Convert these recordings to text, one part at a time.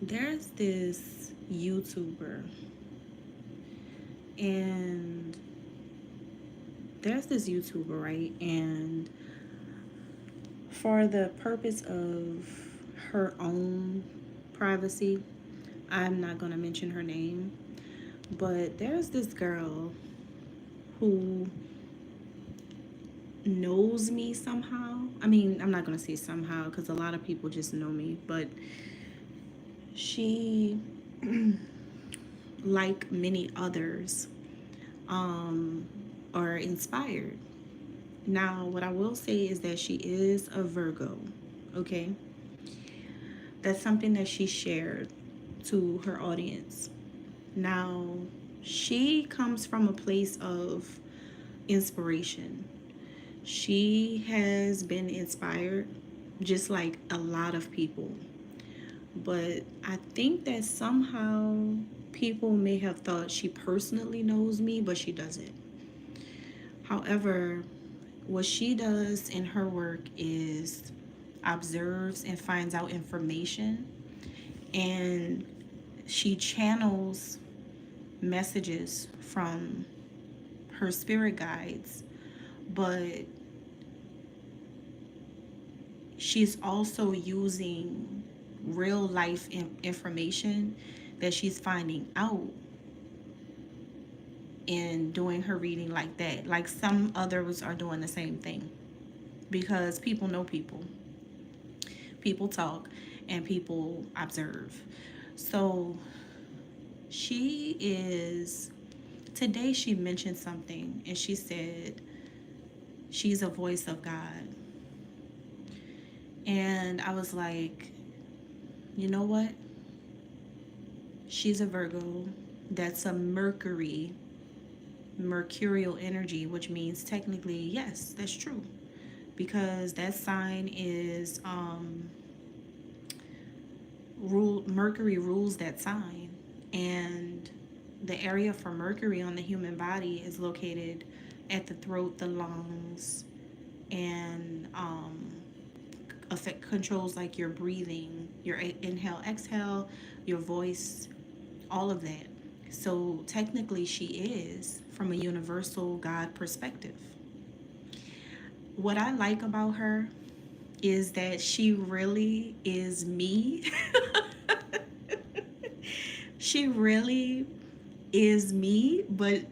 There's this YouTuber, and right? And for the purpose of her own privacy, I'm not going to mention her name, but there's this girl who knows me somehow. I mean, I'm not going to say somehow because a lot of people just know me, but she, like many others, um, are inspired. Now, what I will say is that she is a Virgo, okay? That's something that she shared to her audience. Now, she comes from a place of inspiration. She has been inspired just like a lot of people. But I think that somehow people may have thought she personally knows me, but she doesn't. However, what she does in her work is observes and finds out information, and she channels messages from her spirit guides, but she's also using real life information that she's finding out and doing her reading like that. Like some others are doing the same thing because people know people, people talk, and people observe. So she is, today she mentioned something and she said she's a voice of God. And I was like, you know what? She's a Virgo. That's a mercurial energy, which means technically, yes, that's true. Because that sign is Mercury rules that sign. And the area for Mercury on the human body is located at the throat, the lungs, and affect controls like your breathing, your inhale, exhale, your voice, all of that. So technically, she is from a universal God perspective. What I like about her is that she really is me. She really is me, but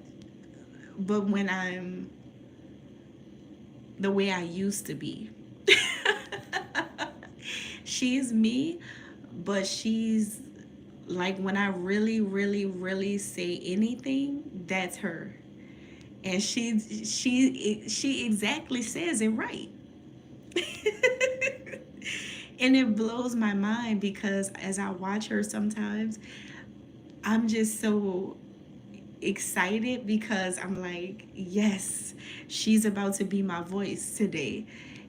when I'm the way I used to be. She's me, but she's like when I really, really, really say anything, that's her. And she exactly says it right. And it blows my mind because as I watch her sometimes, I'm just so excited because I'm like, yes, she's about to be my voice today.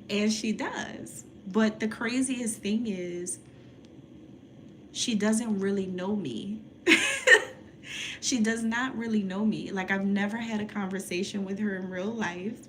And she does. But the craziest thing is, she doesn't really know me. She does not really know me. Like, I've never had a conversation with her in real life,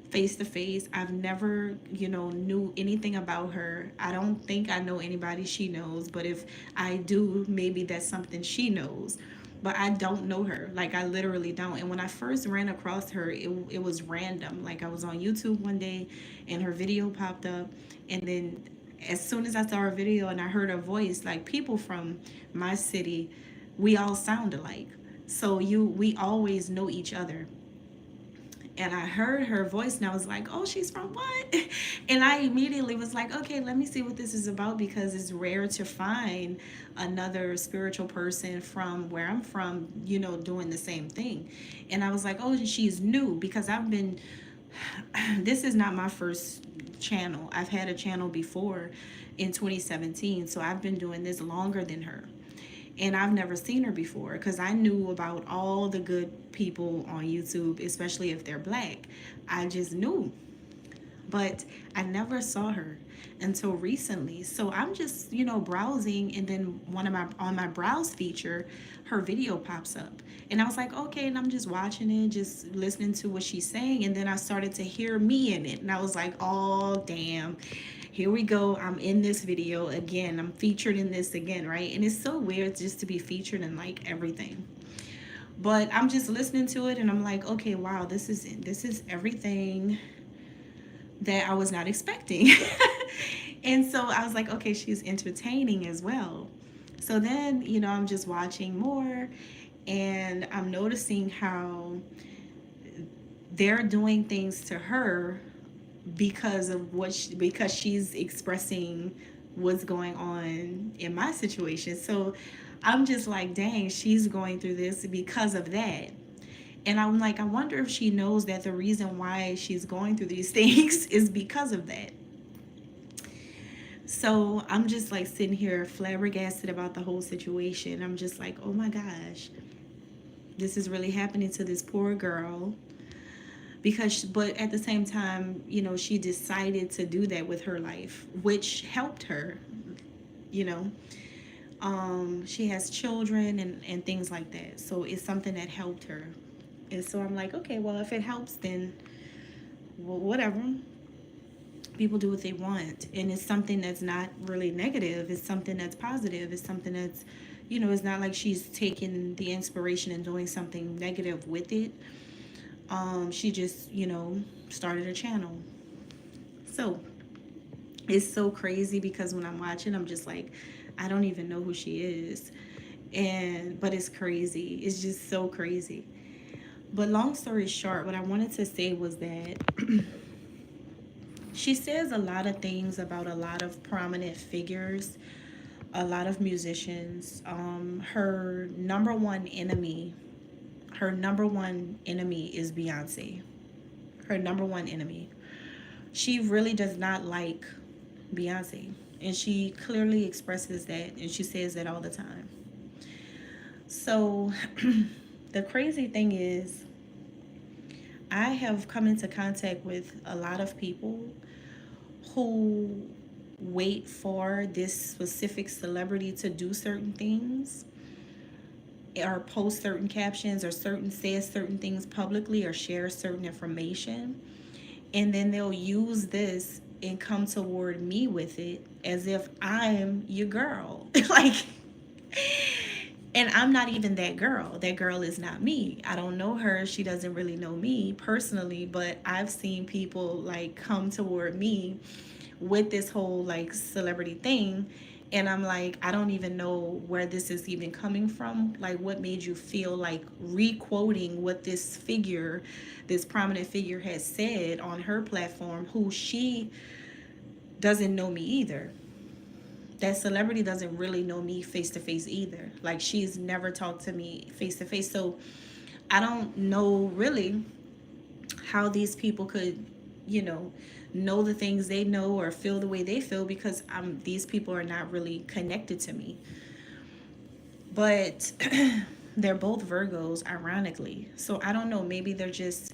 face to face. I've never, knew anything about her. I don't think I know anybody she knows, but if I do, maybe that's something she knows. But I don't know her. Like, I literally don't. And when I first ran across her, it was random. Like, I was on YouTube one day and her video popped up. And then as soon as I saw her video and I heard her voice, like, people from my city, we all sound alike. So we always know each other. And I heard her voice and I was like, oh, she's from what? And I immediately was like, okay, let me see what this is about because it's rare to find another spiritual person from where I'm from, doing the same thing. And I was like, oh, she's new because this is not my first channel. I've had a channel before in 2017. So I've been doing this longer than her. And I've never seen her before because I knew about all the good people on YouTube, especially if they're black. I just knew. But I never saw her until recently. So I'm just, browsing, and then on my browse feature, her video pops up. And I was like, okay, and I'm just watching it, just listening to what she's saying, and then I started to hear me in it. And I was like, oh damn, here we go. I'm in this video again. I'm featured in this again, right? And it's so weird just to be featured in like everything. But I'm just listening to it and I'm like, okay, wow, this is everything that I was not expecting. And so I was like, okay, she's entertaining as well. So then, I'm just watching more and I'm noticing how they're doing things to her because of because she's expressing what's going on in my situation. So I'm just like, dang, she's going through this because of that. And I'm like, I wonder if she knows that the reason why she's going through these things is because of that. So I'm just like sitting here flabbergasted about the whole situation. I'm just like, oh my gosh, this is really happening to this poor girl. But at the same time, she decided to do that with her life, which helped her, you know. She has children and things like that. So it's something that helped her. And so I'm like, okay, well, if it helps, then well, whatever. People do what they want. And it's something that's not really negative. It's something that's positive. It's something that's, it's not like she's taking the inspiration and doing something negative with it. She just, started a channel. So it's so crazy because when I'm watching, I'm just like, I don't even know who she is. But it's crazy. It's just so crazy. But long story short, what I wanted to say was that she says a lot of things about a lot of prominent figures, a lot of musicians. Her number one enemy is Beyonce. Her number one enemy. She really does not like Beyonce. And she clearly expresses that and she says that all the time. So the crazy thing is, I have come into contact with a lot of people who wait for this specific celebrity to do certain things or post certain captions or say certain things publicly or share certain information, and then they'll use this and come toward me with it as if I'm your girl. Like, and I'm not even that girl. That girl is not me. I don't know her. She doesn't really know me personally, but I've seen people like come toward me with this whole like celebrity thing. And I'm like, I don't even know where this is even coming from. Like, what made you feel like re-quoting what this prominent figure has said on her platform, who she doesn't know me either. That celebrity doesn't really know me face to face either. Like, she's never talked to me face to face. So I don't know really how these people could, know the things they know or feel the way they feel, because these people are not really connected to me. But they're both Virgos, ironically. So I don't know. Maybe they're just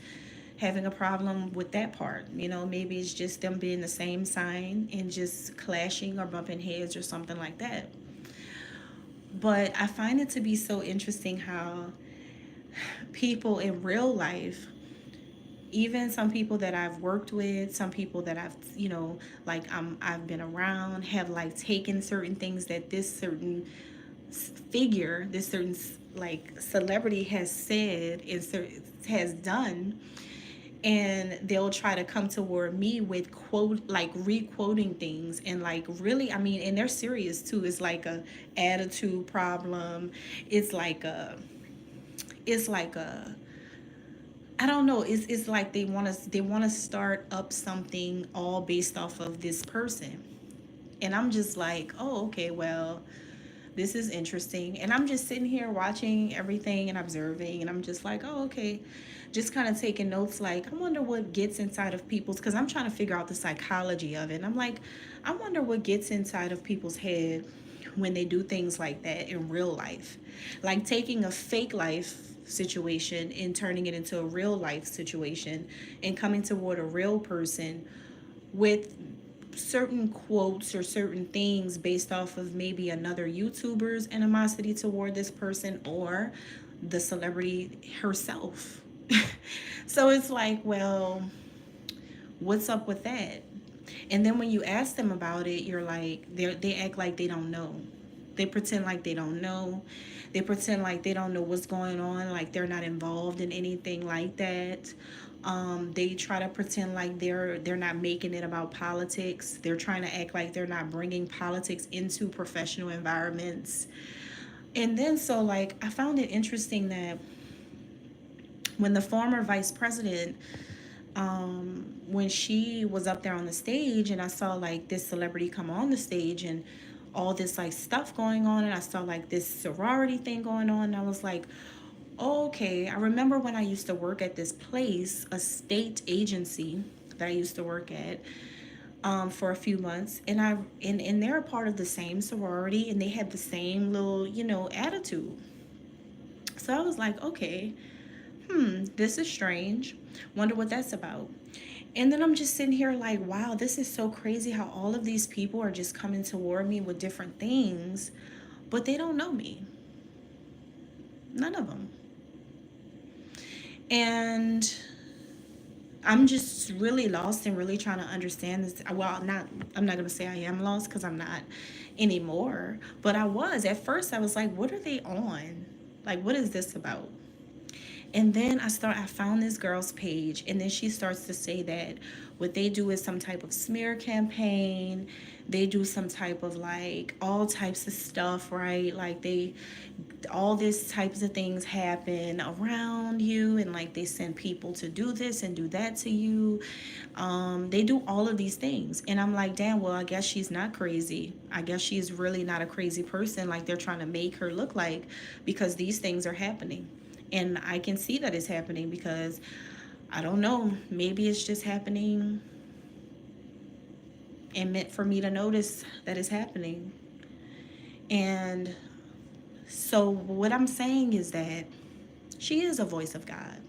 having a problem with that part. Maybe it's just them being the same sign and just clashing or bumping heads or something like that. But I find it to be so interesting how people in real life, even some people that I've worked with, some people that I've, I've been around, have like taken certain things that this certain figure, this certain like celebrity has said and has done, and they'll try to come toward me with re-quoting things, and like, really, I mean, and they're serious too. It's like a attitude problem. It's like a it's like a I don't know. It's like they want to start up something all based off of this person. And I'm just like, oh, okay, well, this is interesting. And I'm just sitting here watching everything and observing, and I'm just like, oh, okay. Just kind of taking notes, like, I wonder what gets inside of people's, because I'm trying to figure out the psychology of it. And I'm like, I wonder what gets inside of people's head when they do things like that in real life. Like taking a fake life situation and turning it into a real life situation and coming toward a real person with certain quotes or certain things based off of maybe another YouTuber's animosity toward this person or the celebrity herself. So it's like, well, what's up with that? And then when you ask them about it, you're like, they act like they don't know. They pretend like they don't know. They pretend like they don't know what's going on, like they're not involved in anything like that. They try to pretend like they're not making it about politics. They're trying to act like they're not bringing politics into professional environments. And then so like I found it interesting that when the former vice president, when she was up there on the stage and I saw like this celebrity come on the stage and all this like stuff going on, and I saw like this sorority thing going on, and I was like, oh, okay. I remember when I used to work at this place, a state agency that I used to work at, for a few months, and they're a part of the same sorority, and they had the same little, attitude. So I was like, okay, this is strange. Wonder what that's about. And then I'm just sitting here like, wow, this is so crazy how all of these people are just coming toward me with different things, but they don't know me. None of them. And I'm just really lost and really trying to understand this. Well, I'm not going to say I am lost because I'm not anymore, but I was. At first I was like, what are they on? Like, what is this about? And then I found this girl's page, and then she starts to say that what they do is some type of smear campaign. They do some type of like all types of stuff, right? Like all these types of things happen around you, and like they send people to do this and do that to you. They do all of these things, and I'm like, damn, well, I guess she's not crazy. I guess she's really not a crazy person like they're trying to make her look like, because these things are happening. And I can see that it's happening because I don't know, maybe it's just happening and meant for me to notice that it's happening. And so what I'm saying is that she is a voice of God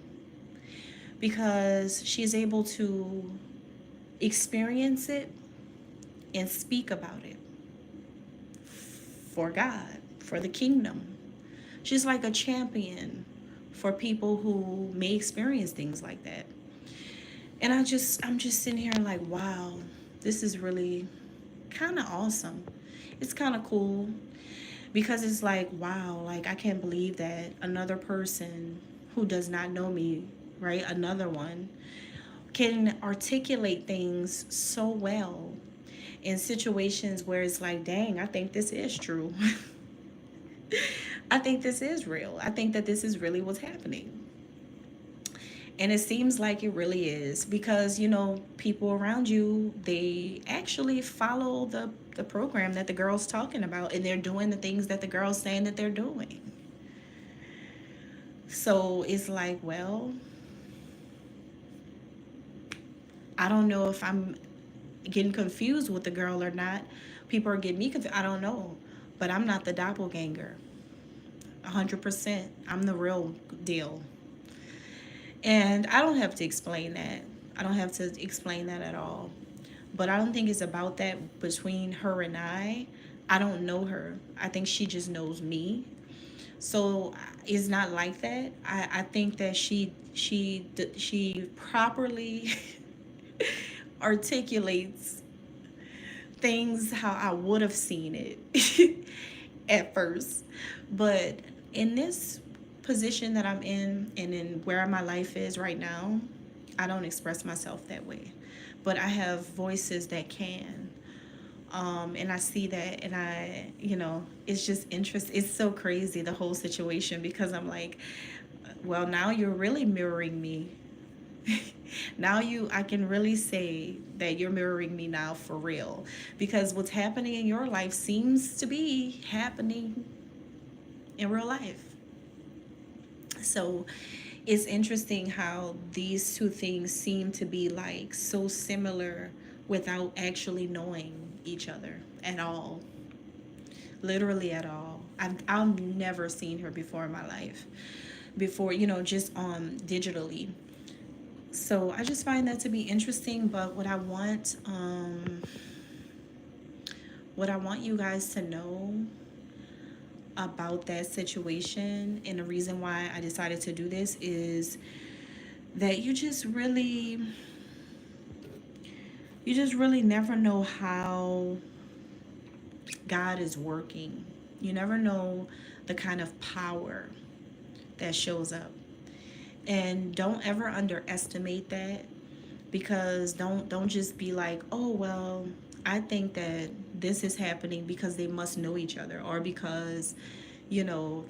because she's able to experience it and speak about it for God, for the kingdom. She's like a champion for people who may experience things like that. And I'm just sitting here like, wow, this is really kind of awesome. It's kind of cool because it's like, wow, like I can't believe that another person who does not know me, right? Another one can articulate things so well in situations where it's like, dang, I think this is true. I think this is real. I think that this is really what's happening. And it seems like it really is because, people around you, they actually follow the program that the girl's talking about, and they're doing the things that the girl's saying that they're doing. So it's like, well, I don't know if I'm getting confused with the girl or not. People are getting me confused. I don't know. But I'm not the doppelganger. 100%. I'm the real deal. And I don't have to explain that. I don't have to explain that at all. But I don't think it's about that between her and I. I don't know her. I think she just knows me. So it's not like that. I think that she properly articulates things how I would have seen it at first. But in this position that I'm in and in where my life is right now, I don't express myself that way. But I have voices that can. And I see that, and it's just interesting. It's so crazy, the whole situation, because I'm like, well, now you're really mirroring me. Now I can really say that you're mirroring me now for real, because what's happening in your life seems to be happening in real life. So it's interesting how these two things seem to be like so similar without actually knowing each other at all. Literally at all. I've never seen her before in my life. Before, just digitally. So I just find that to be interesting. But what I want you guys to know about that situation, and the reason why I decided to do this, is that you just really You just really never know how God is working. You never know the kind of power that shows up. And don't ever underestimate that, because don't just be like, "Oh, well, I think that this is happening because they must know each other, or because, you know,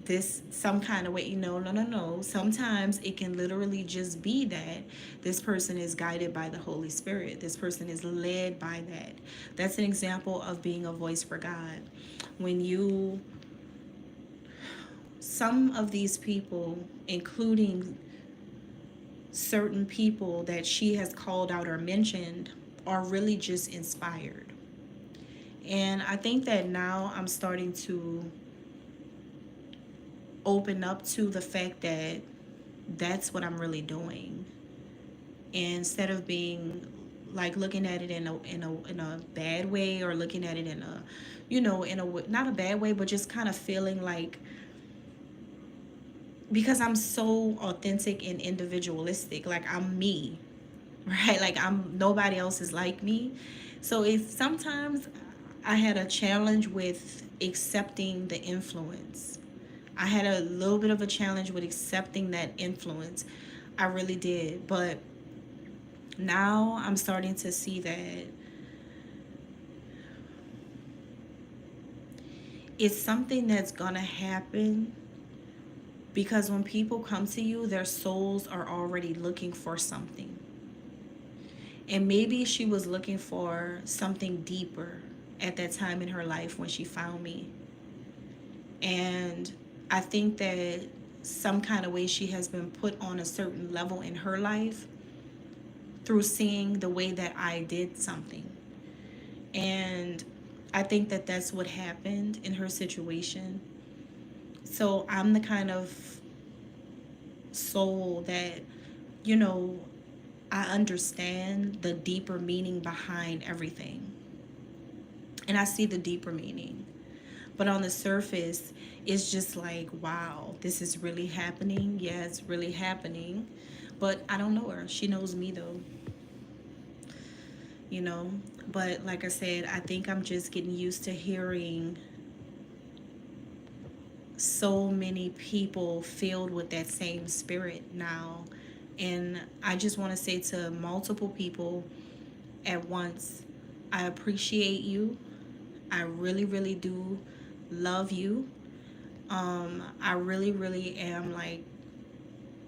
this some kind of way." No, no, no. Sometimes it can literally just be that this person is guided by the Holy Spirit. This person is led by that. That's an example of being a voice for God. When you Some of these people, including certain people that she has called out or mentioned, are really just inspired. And I think that now I'm starting to open up to the fact that that's what I'm really doing. Instead of being like looking at it in a bad way, or looking at it in a, not a bad way, but just kind of feeling like, because I'm so authentic and individualistic, like I'm me, right? Like I'm nobody else is like me. So if sometimes I had a challenge with accepting the influence. I had a little bit of a challenge with accepting that influence. I really did. But now I'm starting to see that it's something that's going to happen, because when people come to you, their souls are already looking for something. And maybe she was looking for something deeper at that time in her life when she found me. And I think that some kind of way she has been put on a certain level in her life through seeing the way that I did something. And I think that that's what happened in her situation. So I'm the kind of soul that, you know, I understand the deeper meaning behind everything. And I see the deeper meaning. But on the surface, it's just like, wow, this is really happening. Yeah, it's really happening. But I don't know her. She knows me though, you know. But like I said, I think I'm just getting used to hearing so many people filled with that same spirit now. And I just want to say to multiple people at once, I appreciate you. I really, really do love you. I really, really am, like,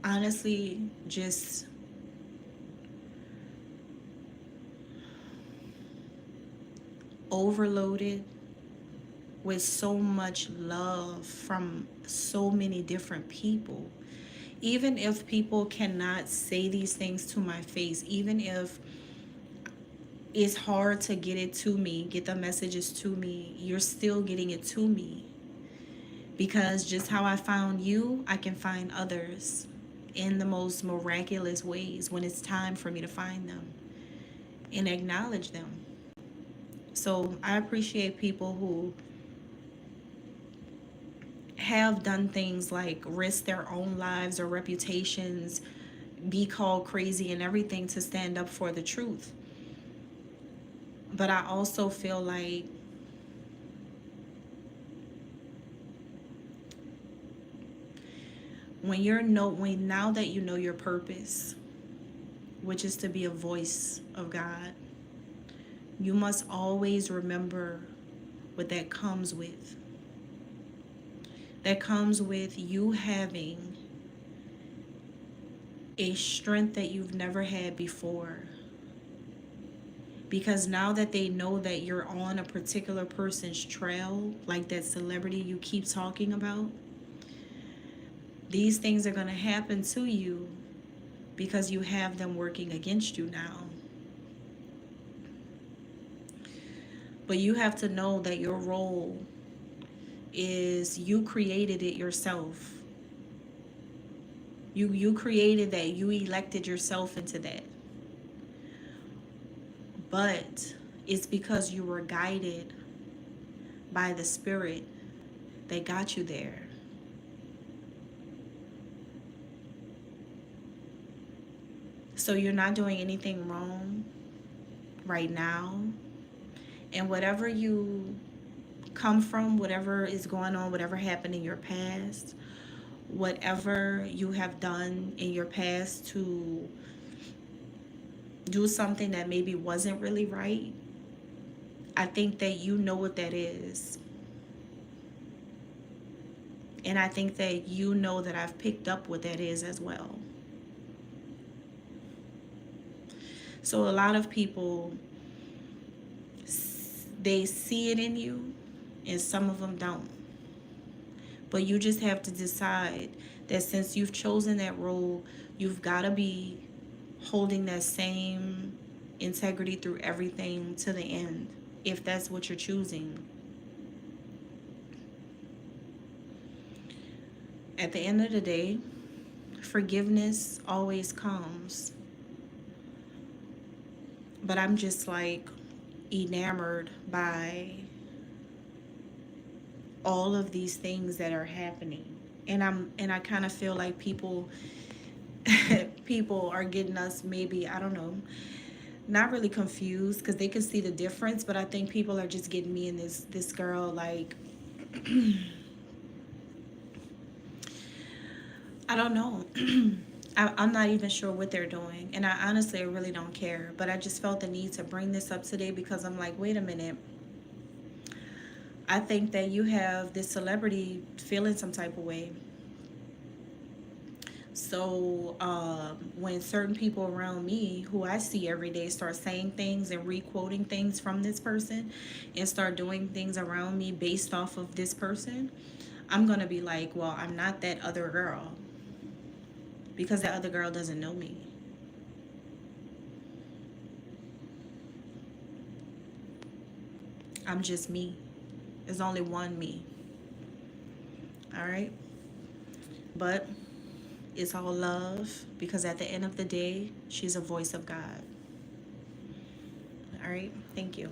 honestly just overloaded with so much love from so many different people. Even if people cannot say these things to my face, even if it's hard to get it to me, get the messages to me, you're still getting it to me. Because just how I found you, I can find others in the most miraculous ways when it's time for me to find them and acknowledge them. So I appreciate people who have done things like risk their own lives or reputations, be called crazy and everything to stand up for the truth. But I also feel like when now that you know your purpose, which is to be a voice of God, you must always remember what that comes with. That comes with you having a strength that you've never had before. Because now that they know that you're on a particular person's trail, like that celebrity you keep talking about, these things are going to happen to you because you have them working against you now. But you have to know that your role is you created it yourself. You created that. You elected yourself into that. But it's because you were guided by the Spirit that got you there. So you're not doing anything wrong. right now. And whatever you come from, whatever is going on, whatever happened in your past, whatever you have done in your past to do something that maybe wasn't really right, I think that you know what that is. And I think that you know that I've picked up what that is as well. So a lot of people, they see it in you, and some of them don't. But you just have to decide that since you've chosen that role, you've got to be holding that same integrity through everything to the end, if that's what you're choosing. At the end of the day, forgiveness always comes. But I'm just like enamored by all of these things that are happening. And I kind of feel like people people are getting us, maybe, I don't know, not really confused because they can see the difference, but I think people are just getting me and this girl like I don't know. I'm not even sure what they're doing, and I honestly really don't care, but I just felt the need to bring this up today because I'm like, wait a minute. I think that you have this celebrity feeling some type of way. So when certain people around me who I see every day start saying things and re-quoting things from this person and start doing things around me based off of this person, I'm going to be like, well, I'm not that other girl because that other girl doesn't know me. I'm just me. There's only one me. All right? But it's all love because at the end of the day, she's a voice of God. All right? Thank you.